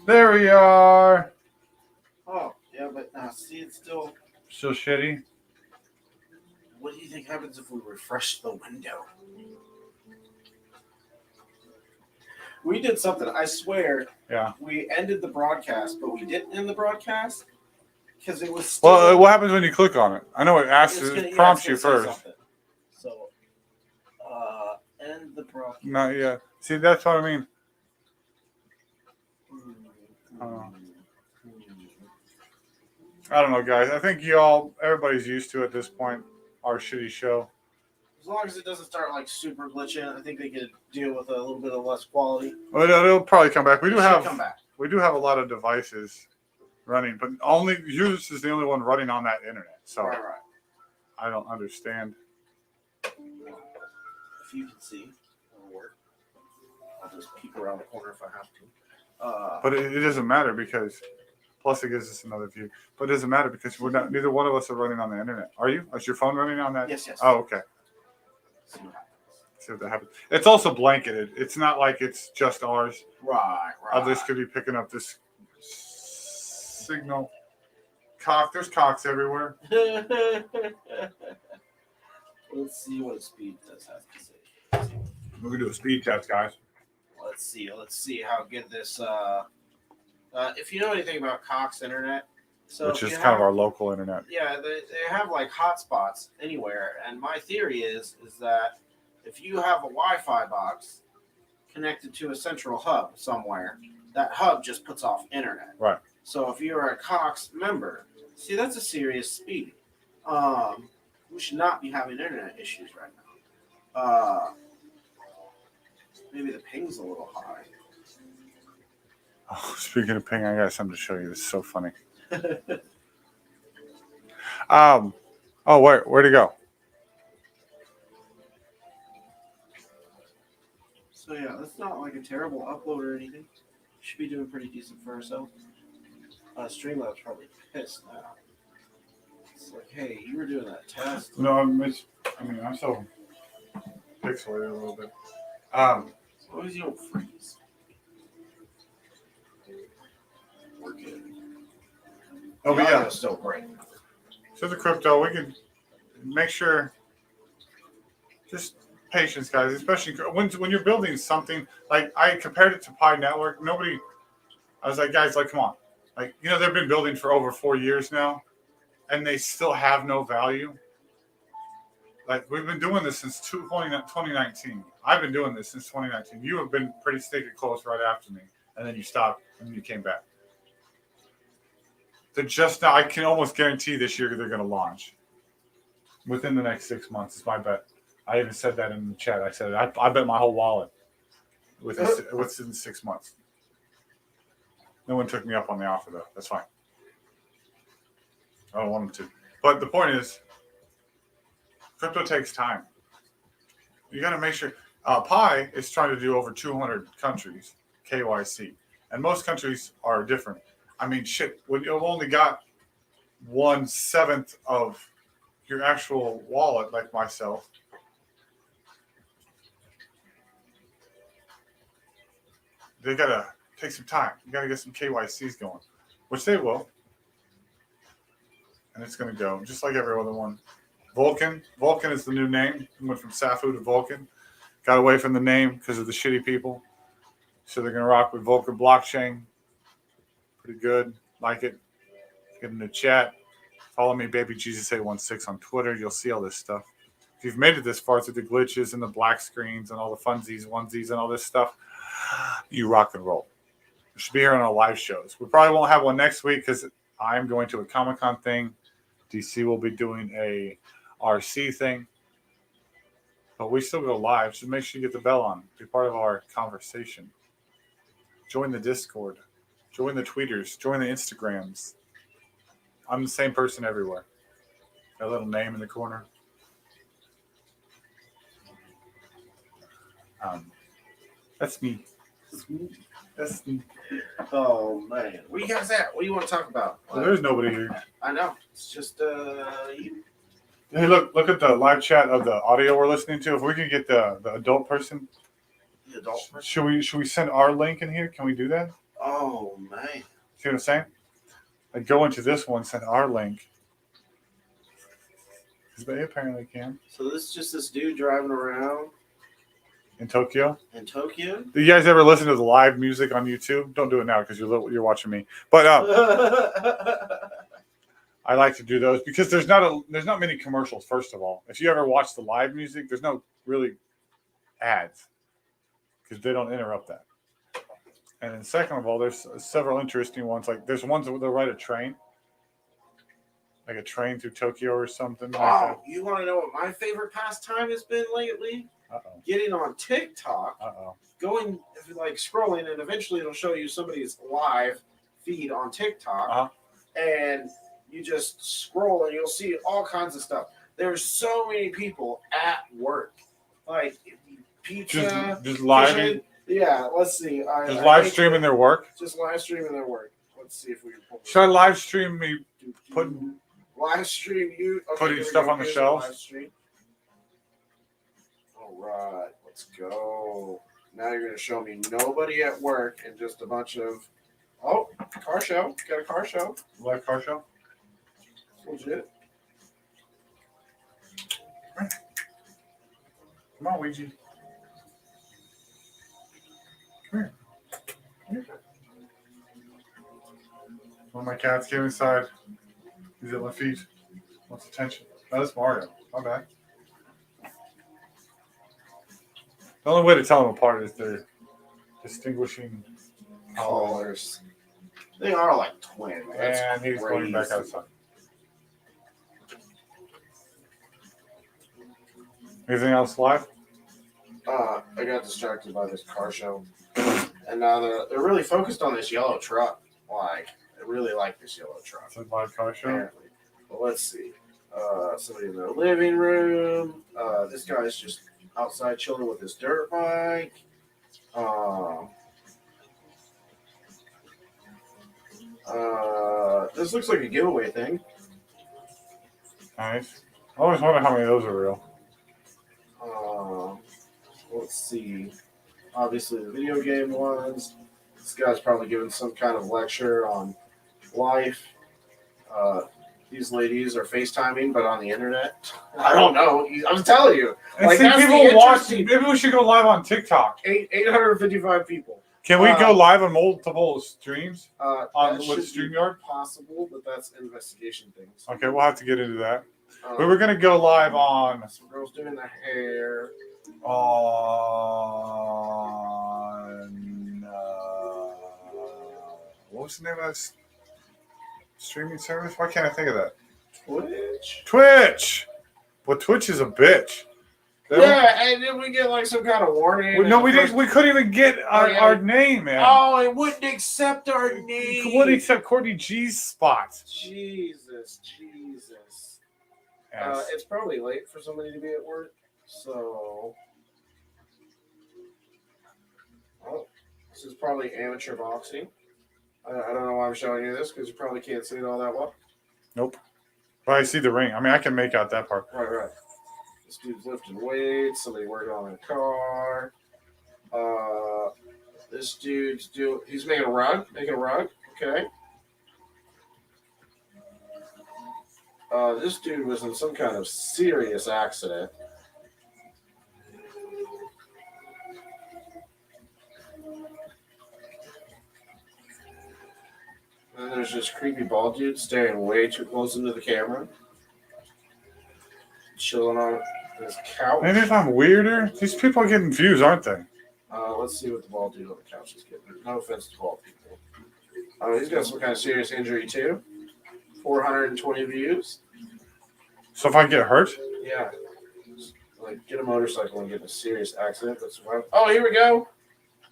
Speaker 1: There we are.
Speaker 2: Oh, yeah, but see, it's still
Speaker 1: shitty.
Speaker 2: What do you think happens if we refresh the window? We did something. I swear.
Speaker 1: Yeah.
Speaker 2: We ended the broadcast, but we didn't end the broadcast because it was still.
Speaker 1: Well, what happens when you click on it? I know it asks, prompts you first.
Speaker 2: So, end the broadcast.
Speaker 1: Not yet. See, that's what I mean. I don't know, guys. I think everybody's used to at this point our shitty show.
Speaker 2: As long as it doesn't start like super glitching, I think they could deal with a little bit of less quality.
Speaker 1: Well, it'll probably come back. We do have a lot of devices running, but only yours is the only one running on that internet. So
Speaker 2: right.
Speaker 1: I don't understand.
Speaker 2: If you can see, it'll work. I'll just peek around the corner if I have to.
Speaker 1: But it doesn't matter because plus it gives us another view. But it doesn't matter because neither one of us are running on the internet. Are you? Is your phone running on that?
Speaker 2: Yes.
Speaker 1: Oh, okay. See what that happens. It's also blanketed. It's not like it's just ours.
Speaker 2: Right.
Speaker 1: Others could be picking up this signal. There's cocks everywhere.
Speaker 2: Let's see what a speed test has to say.
Speaker 1: We're gonna do a speed test, guys.
Speaker 2: Let's see how good this. If you know anything about Cox Internet,
Speaker 1: which is kind of our local internet.
Speaker 2: Yeah, they have like hotspots anywhere, and my theory is that if you have a Wi-Fi box connected to a central hub somewhere, that hub just puts off internet.
Speaker 1: Right.
Speaker 2: So if you're a Cox member, see that's a serious speed. We should not be having internet issues right now. Maybe the ping's a little high.
Speaker 1: Oh, speaking of ping, I got something to show you. This is so funny. Where'd it go?
Speaker 2: So yeah, that's not like a terrible upload or anything. Should be doing pretty decent for ourselves. Streamlabs probably pissed now. It's like, hey, you were doing that test.
Speaker 1: No, I'm so pixelated a little bit. As
Speaker 2: long as you don't freeze. We're good.
Speaker 1: Oh, but yeah,
Speaker 2: still great.
Speaker 1: So the crypto, we can make sure. Just patience, guys. Especially when you're building something like I compared it to Pi Network. I was like, guys, come on, they've been building for over 4 years now, and they still have no value. We've been doing this since 2019. I've been doing this since 2019. You have been pretty sneaky close right after me, and then you stopped, and then you came back. They're just now. I can almost guarantee this year they're going to launch within the next 6 months. Is my bet. I even said that in the chat. I said I bet my whole wallet within 6 months. No one took me up on the offer though. That's fine. I don't want them to. But the point is, crypto takes time. You got to make sure. Pi is trying to do over 200 countries KYC, and most countries are different. I mean, shit, when you've only got 1/7 of your actual wallet, like myself, they gotta take some time. You gotta get some KYCs going, which they will. And it's gonna go just like every other one. Vulcan. Vulcan is the new name. Went from Safu to Vulcan. Got away from the name because of the shitty people. So they're gonna rock with Vulcan blockchain. Pretty good. Like it. Get in the chat. Follow me, BabyJesus816 on Twitter. You'll see all this stuff. If you've made it this far through the glitches and the black screens and all the funsies, onesies, and all this stuff, you rock and roll. You should be here on our live shows. We probably won't have one next week because I'm going to a Comic-Con thing. DC will be doing a RC thing. But we still go live, so make sure you get the bell on. Be part of our conversation. Join the Discord. Join the tweeters. Join the Instagrams. I'm the same person everywhere. Got a little name in the corner. That's me. That's me.
Speaker 2: Oh man, where you guys at? What do you want to talk about?
Speaker 1: Well, there's nobody here.
Speaker 2: I know. It's just you.
Speaker 1: Hey, look at the live chat of the audio we're listening to. If we could get the adult person,
Speaker 2: The adult person.
Speaker 1: should we send our link in here? Can we do that?
Speaker 2: Oh man.
Speaker 1: See what I'm saying? Like go into this one, send our link. Because they apparently can.
Speaker 2: So this is just this dude driving around
Speaker 1: In Tokyo.
Speaker 2: in Tokyo.
Speaker 1: Do you guys ever listen to the live music on YouTube? Don't do it now because you're watching me. But I like to do those because there's not many commercials. First of all, if you ever watch the live music, there's no really ads because they don't interrupt that. And then second of all, there's several interesting ones. Like there's ones that they'll ride a train, like a train through Tokyo or something.
Speaker 2: Oh, you want to know what my favorite pastime has been lately? Getting on TikTok, going like scrolling, and eventually it'll show you somebody's live feed on TikTok, and you just scroll and you'll see all kinds of stuff. There's so many people at work, like pizza,
Speaker 1: just live.
Speaker 2: Yeah, let's see.
Speaker 1: Just live streaming their work.
Speaker 2: Just live streaming their work. Let's see if we can pull this.
Speaker 1: Should I live stream me putting
Speaker 2: live stream you? Okay,
Speaker 1: putting stuff on the shelves?
Speaker 2: Live stream. All right, let's go. Now you're going to show me nobody at work and just a bunch of car show. Got a car show.
Speaker 1: Live car show.
Speaker 2: Legit.
Speaker 1: Come on, Ouija. Come here. One of my cats came inside. He's at my feet. Wants attention. That's Mario. My bad. The only way to tell them apart is their distinguishing
Speaker 2: Colors. They are like twins.
Speaker 1: And he's going back outside. Anything else live?
Speaker 2: I got distracted by this car show. And now they're really focused on this yellow truck. Like, I really like this yellow truck.
Speaker 1: It's a live car show.
Speaker 2: Apparently. But let's see. Somebody in their living room. This guy's just outside chilling with his dirt bike. This looks like a giveaway thing.
Speaker 1: Nice. I always wonder how many of those are real.
Speaker 2: Let's see. Obviously, the video game ones. This guy's probably giving some kind of lecture on life. These ladies are FaceTiming, but on the internet. I don't know. I'm telling you.
Speaker 1: Like, see, people watch. Maybe we should go live on TikTok.
Speaker 2: 855 people.
Speaker 1: Can we go live on multiple streams with
Speaker 2: should
Speaker 1: StreamYard?
Speaker 2: be possible, but that's investigation things.
Speaker 1: Okay, we'll have to get into that. We were going to go live on...
Speaker 2: Some girls doing their hair.
Speaker 1: On... what was the name of that streaming service? Why can't I think of that? Twitch! Well, Twitch is a bitch.
Speaker 2: And then we get like some kind of warning.
Speaker 1: No, we didn't. We couldn't even get our name, man.
Speaker 2: Oh, it wouldn't accept our name.
Speaker 1: It wouldn't accept Courtney G's spot.
Speaker 2: Jesus.
Speaker 1: Yes.
Speaker 2: It's probably late for somebody to be at work, so. Oh, this is probably amateur boxing. I don't know why I'm showing you this because you probably can't see it all that well.
Speaker 1: Nope. But I see the ring. I mean, I can make out that part.
Speaker 2: Right. This dude's lifting weights. Somebody working on a car. This dude's he's making a rug. Okay. This dude was in some kind of serious accident. And there's this creepy bald dude staring way too close into the camera. Chilling on his couch.
Speaker 1: Anytime weirder? These people are getting views, aren't they?
Speaker 2: Let's see what the bald dude on the couch is getting. No offense to bald people. He's got some kind of serious injury too. 420 views.
Speaker 1: So if I get hurt?
Speaker 2: Yeah. Like, get a motorcycle and get in a serious accident. That's fine. Oh, here we go.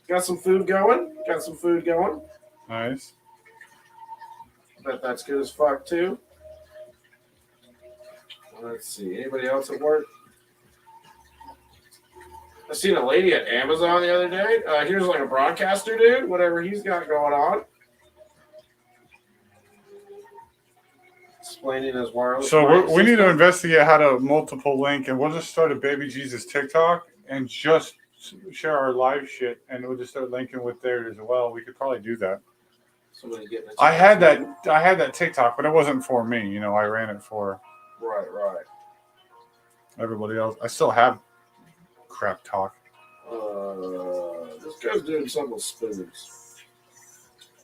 Speaker 2: Got some food going.
Speaker 1: Nice.
Speaker 2: Bet that's good as fuck too. Let's see. Anybody else at work? I seen a lady at Amazon the other day. Here's like a broadcaster dude, whatever he's got going on. Explaining his wireless.
Speaker 1: So we need to investigate how to multiple link, and we'll just start a BabyJesus TikTok and just share our live shit, and we'll just start linking with theirs as well. We could probably do that. I had that TikTok, but it wasn't for me. You know, I ran it for
Speaker 2: right
Speaker 1: everybody else. I still have crap talk.
Speaker 2: This guy's doing something with spoons.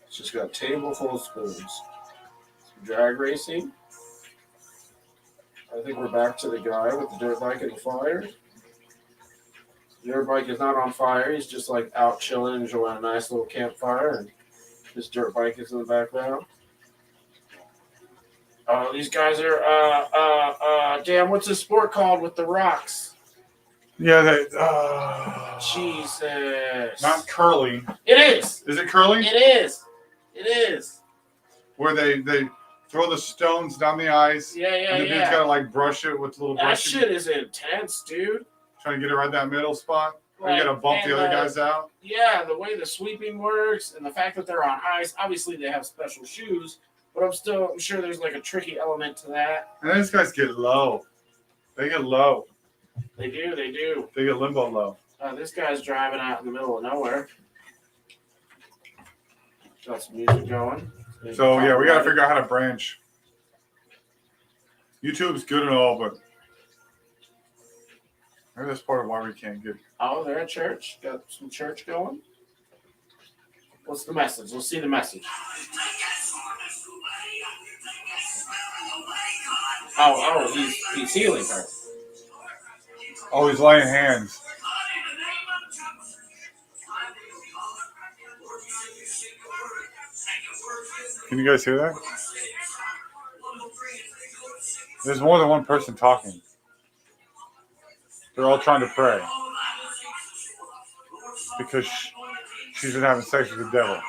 Speaker 2: It's just got a table full of spoons. Some drag racing. I think we're back to the guy with the dirt bike and the fire. The dirt bike is not on fire. He's just like out chilling, enjoying a nice little campfire, and his dirt bike is in the background. Oh, these guys are damn, what's this sport called with the rocks?
Speaker 1: Yeah,
Speaker 2: Jesus.
Speaker 1: Not curling.
Speaker 2: It is.
Speaker 1: Is it curling?
Speaker 2: It is.
Speaker 1: Where they throw the stones down the ice.
Speaker 2: Yeah.
Speaker 1: And the dude's gotta like brush it with little brushes.
Speaker 2: That shit is intense, dude.
Speaker 1: Trying to get it right that middle spot.
Speaker 2: Like,
Speaker 1: you gotta bump the other guys out.
Speaker 2: Yeah, the way the sweeping works and the fact that they're on ice. Obviously, they have special shoes, but I'm sure there's like a tricky element to that.
Speaker 1: And these guys get low. They get low.
Speaker 2: They do.
Speaker 1: They get limbo low.
Speaker 2: This guy's driving out in the middle of nowhere. Got some music going.
Speaker 1: So yeah, we gotta figure out how to branch. YouTube's good and all, but maybe that's part of why we can't get.
Speaker 2: Oh, they're at church. Got some church going. What's the message? Let's see the message. Oh, he's healing her.
Speaker 1: Oh, he's laying hands. Can you guys hear that? There's more than one person talking. They're all trying to pray. Because she's been having sex with the devil.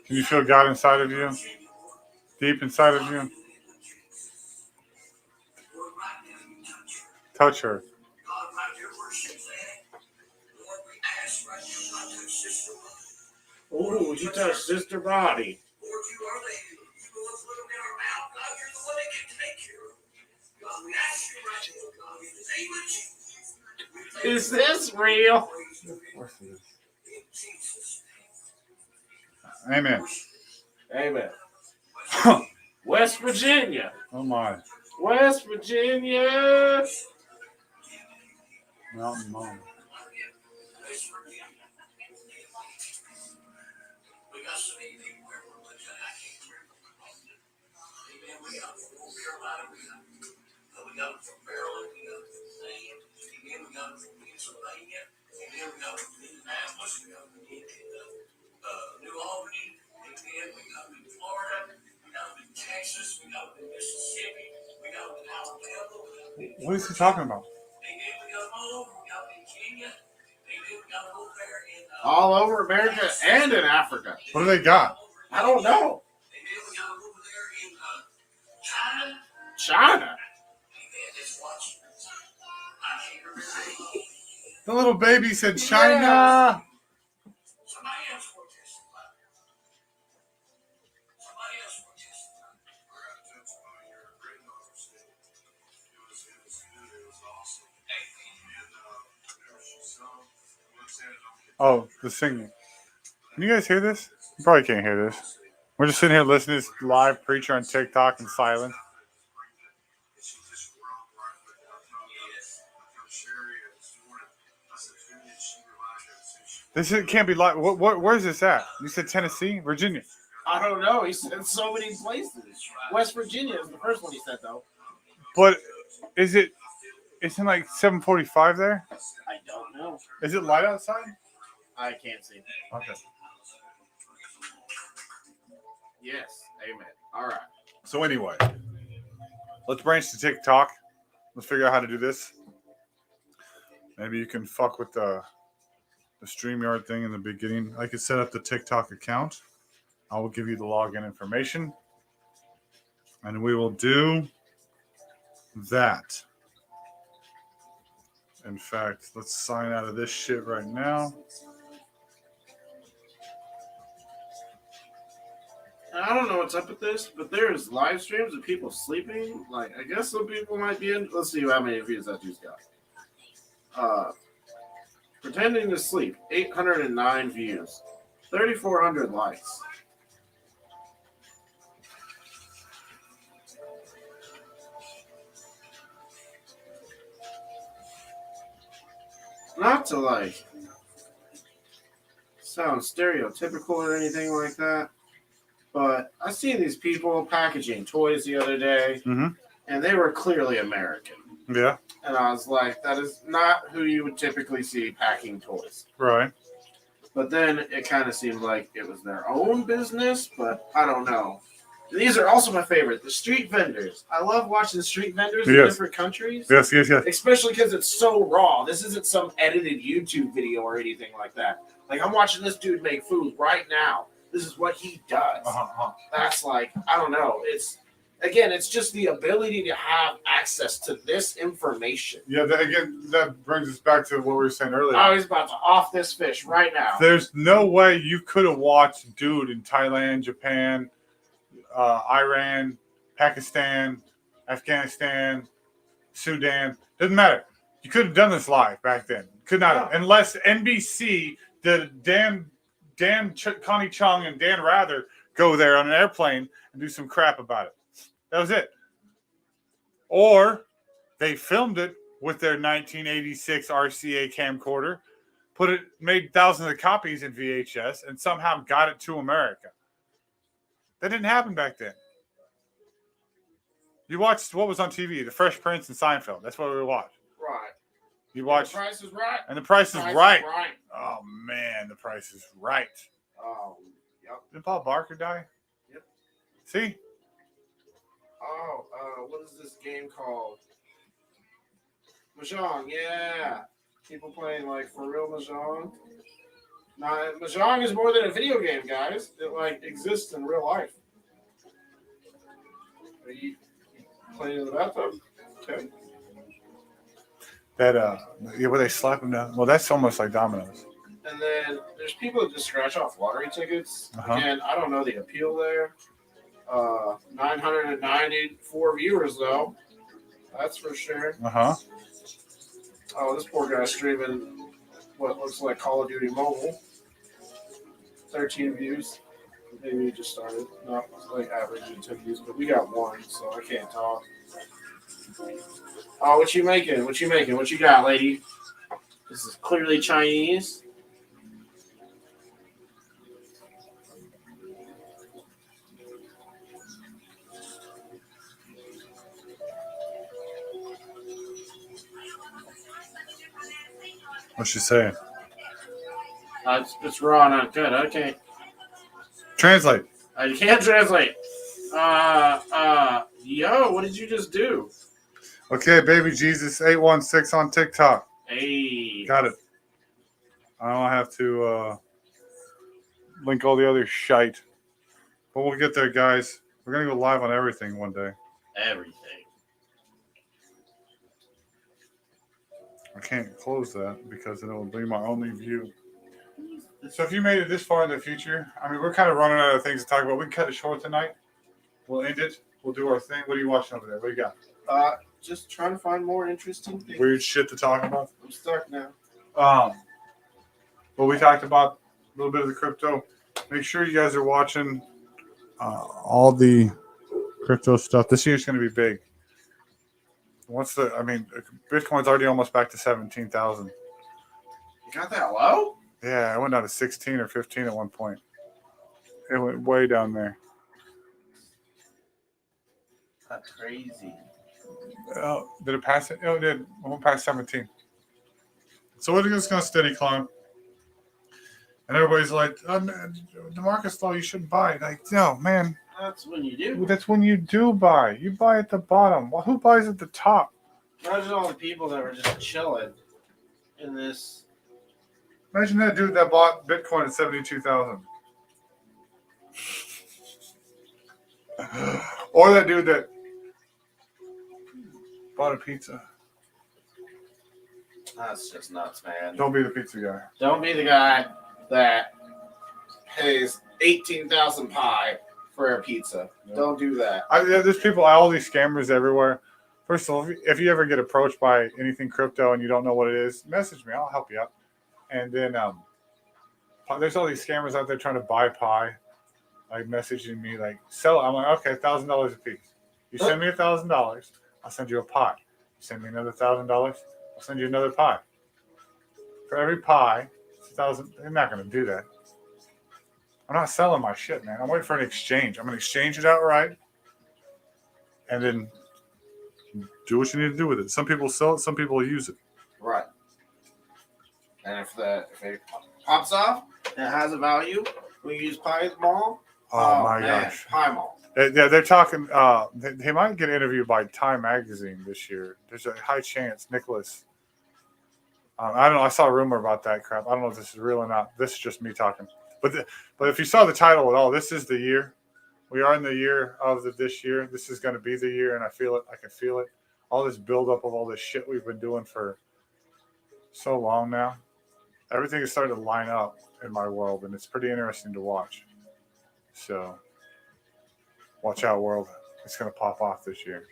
Speaker 1: Can you feel God inside of you? Deep inside of you? Touch her.
Speaker 2: Oh, you touched Sister Body. Is this real?
Speaker 1: Amen.
Speaker 2: West Virginia.
Speaker 1: Oh my.
Speaker 2: West Virginia.
Speaker 1: Mountain Mom.
Speaker 3: New Albany, we got in Florida, we got in Texas, we got in Mississippi, we got in Alabama.
Speaker 1: What is he talking about?
Speaker 3: We got all over, we got in Kenya, we got over there in
Speaker 2: all over America and in Africa.
Speaker 1: What do they got?
Speaker 2: I don't know.
Speaker 3: we got over there in China.
Speaker 2: China.
Speaker 3: Just watch. I can't remember.
Speaker 1: The little baby said China.
Speaker 3: Somebody else will testify. Somebody else will testify. We're going to testify. Your grandmother said it was awesome. And whenever she sung,
Speaker 1: Oh, the singing. Can you guys hear this? You probably can't hear this. We're just sitting here listening to this live preacher on TikTok in silence. This can't be live. Where's this at? You said Tennessee? Virginia?
Speaker 2: I don't know. He said so many places. West Virginia is the first one he said, though.
Speaker 1: But is it? It's in like 7:45 there.
Speaker 2: I don't know.
Speaker 1: Is it light outside?
Speaker 2: I can't see.
Speaker 1: Okay.
Speaker 2: Yes. Amen. All right.
Speaker 1: So anyway, let's branch to TikTok. Let's figure out how to do this. Maybe you can fuck with the StreamYard thing in the beginning. I could set up the TikTok account. I will give you the login information. And we will do that. In fact, let's sign out of this shit right now.
Speaker 2: I don't know what's up with this, but there's live streams of people sleeping. Like, I guess some people might be in. Let's see how many views that dude's got. Pretending to sleep, 809 views, 3,400 likes. Not to like sound stereotypical or anything like that, but I seen these people packaging toys the other day, and they were clearly American.
Speaker 1: Yeah.
Speaker 2: And I was like, that is not who you would typically see packing toys.
Speaker 1: Right.
Speaker 2: But then it kind of seemed like it was their own business, but I don't know. These are also my favorite, the street vendors. I love watching street vendors in different countries.
Speaker 1: Yes.
Speaker 2: Especially because it's so raw. This isn't some edited YouTube video or anything like that. Like, I'm watching this dude make food right now. This is what he does. That's like, I don't know. It's just the ability to have access to this information.
Speaker 1: Yeah, that brings us back to what we were saying earlier.
Speaker 2: I was about to off this fish right now.
Speaker 1: There's no way you could have watched dude in Thailand, Japan, Iran, Pakistan, Afghanistan, Sudan. Doesn't matter. You could have done this live back then. Could not have. Unless NBC, Connie Chung and Dan Rather go there on an airplane and do some crap about it. That was it. Or they filmed it with their 1986 RCA camcorder, made thousands of copies in VHS, and somehow got it to America. That didn't happen back then. You watched what was on TV, The Fresh Prince and Seinfeld. That's what we watched.
Speaker 2: Right.
Speaker 1: You watched.
Speaker 2: The Price is Right.
Speaker 1: And The Price is Right. Oh, man, The Price is Right.
Speaker 2: Oh, yep.
Speaker 1: Did Paul Barker die?
Speaker 2: Yep.
Speaker 1: See?
Speaker 2: Oh, what is this game called? Mahjong, yeah. People playing, like, for real Mahjong. Now, Mahjong is more than a video game, guys. It, like, exists in real life. Are you playing in the bathtub? Okay.
Speaker 1: Where they slap them down. Well, that's almost like dominoes.
Speaker 2: And then there's people that just scratch off lottery tickets. Again, I don't know the appeal there. 994 viewers, though. That's for sure. Oh, this poor guy's streaming what looks like Call of Duty Mobile. 13 views. Maybe he just started. Not like averaging 10 views, but we got one, so I can't talk. Oh, what you making? What you got, lady? This is clearly Chinese.
Speaker 1: What's she saying?
Speaker 2: It's raw, not good. Okay.
Speaker 1: Translate.
Speaker 2: I can't translate. Yo, what did you just do?
Speaker 1: Okay, BabyJesus 816 on TikTok.
Speaker 2: Hey.
Speaker 1: Got it. I don't have to link all the other shite. But we'll get there, guys. We're going to go live on everything one day.
Speaker 2: Everything.
Speaker 1: I can't close that because it will be my only view. So if you made it this far in the future, I mean, we're kind of running out of things to talk about. We can cut it short tonight. We'll end it. We'll do our thing. What are you watching over there? What do you got?
Speaker 2: Just trying to find more interesting things.
Speaker 1: Weird shit to talk about.
Speaker 2: I'm stuck now.
Speaker 1: Well, we talked about a little bit of the crypto. Make sure you guys are watching all the crypto stuff. This year's going to be big. Bitcoin's already almost back to 17,000.
Speaker 2: You got that low?
Speaker 1: Yeah, it went down to 16 or 15 at one point. It went way down there.
Speaker 2: That's crazy.
Speaker 1: Did it pass it? Oh, it did. It went past 17. So we're just going to steady climb. And everybody's like, oh, man, the market's low, you shouldn't buy. Like, no, man.
Speaker 2: That's when you do.
Speaker 1: That's when you do buy. You buy at the bottom. Well, who buys at the top?
Speaker 2: Imagine all the people that were just chilling in this.
Speaker 1: Imagine that dude that bought Bitcoin at 72,000. Or that dude that bought a pizza.
Speaker 2: That's just nuts, man.
Speaker 1: Don't be the pizza guy.
Speaker 2: Don't be the guy that pays 18,000 pi for a pizza. Yeah. Don't do that.
Speaker 1: There's people, all these scammers everywhere. First of all, if you ever get approached by anything crypto and you don't know what it is, message me. I'll help you out. And then there's all these scammers out there trying to buy pi, like messaging me, like, sell it. I'm like, okay, $1,000 a piece. You send me $1,000, I'll send you a pie. You send me another $1,000, I'll send you another pie. For every pie, it's 1,000. They're not going to do that. I'm not selling my shit, man. I'm waiting for an exchange. I'm going to exchange it outright, and then do what you need to do with it. Some people sell it, some people use it.
Speaker 2: Right. And if it pops off and it has a value, we use Pi Mall.
Speaker 1: Oh my gosh.
Speaker 2: Pi Mall.
Speaker 1: They're talking. They might get interviewed by Time Magazine this year. There's a high chance. Nicholas. I don't know. I saw a rumor about that crap. I don't know if this is real or not. This is just me talking. But if you saw the title at all, this is the year. We are in the year of this year. This is going to be the year, and I feel it. I can feel it. All this buildup of all this shit we've been doing for so long now. Everything is starting to line up in my world, and it's pretty interesting to watch. So, watch out, world. It's going to pop off this year.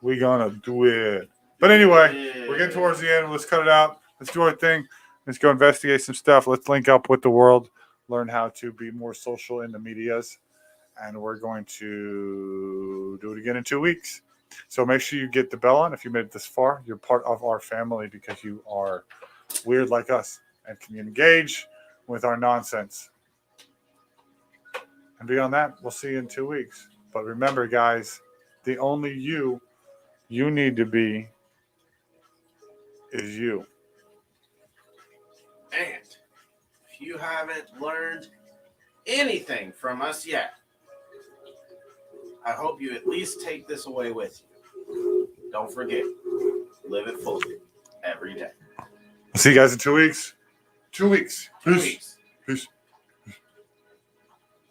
Speaker 1: We're going to do it. But anyway, we're getting towards the end. Let's cut it out. Let's do our thing. Let's go investigate some stuff. Let's link up with the world, learn how to be more social in the medias, and we're going to do it again in 2 weeks. So make sure you get the bell on. If you made it this far, you're part of our family because you are weird like us and can engage with our nonsense. And beyond that, we'll see you in 2 weeks. But remember, guys, the only you need to be is you.
Speaker 2: And if you haven't learned anything from us yet, I hope you at least take this away with you. Don't forget, live it fully every day.
Speaker 1: See you guys in 2 weeks. 2 weeks.
Speaker 2: 2 weeks.
Speaker 1: Peace.